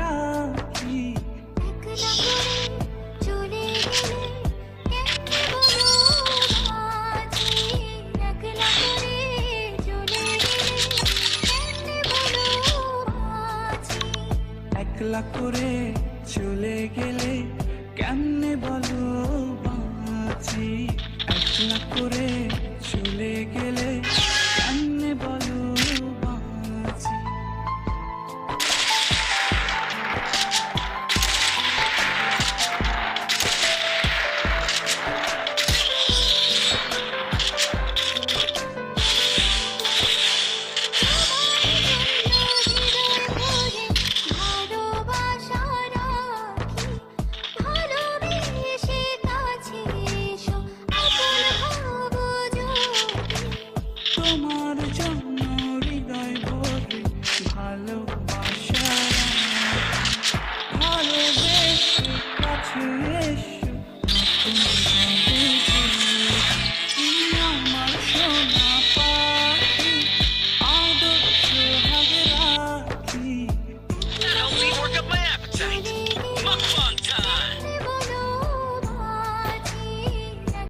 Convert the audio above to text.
রাখি। একলা করে চলে গেলে কেমনে বলো বাঁচি, একলা করে চলে গেলে কেমনে বলো বাঁচি। একলা করে চলে গেলে কেমনে বলো বাঁচি, একলা করে চলে গেলে কেমনে বলো বাঁচি। ভালোবাসা রাখি, ভালোবেসে কাছে এসো, আপন ভাবো যদি। তোমার জন্য হৃদয় ভরে ভালোবাসা, ভালোবেসে কাছে এসো।